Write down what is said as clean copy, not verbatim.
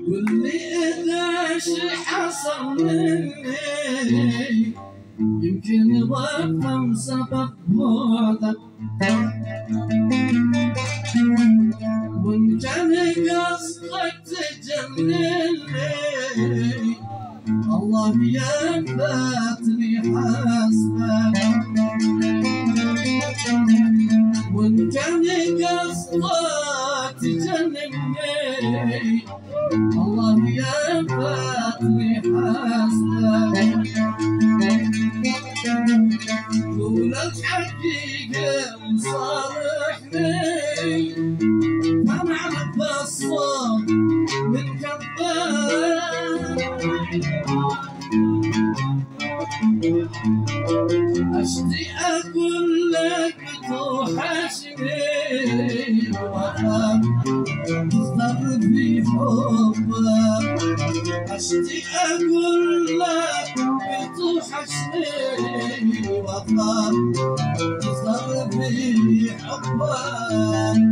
قل لي إذا شي حصل مني، يمكن يضخم سبب بعدك، وإن كان قصدك تجنني الله ينبتني حسبك، وإن كان قصدك تجنني الله ينبتني حسبك. قول الحقيقة وصارحني، ما نعرف الصوت من كذاب، أشتي أقول لك توحشني وأخاف تصدر في حبك، أشتي أقول لك توحشني وأخاف تصدر في حبك.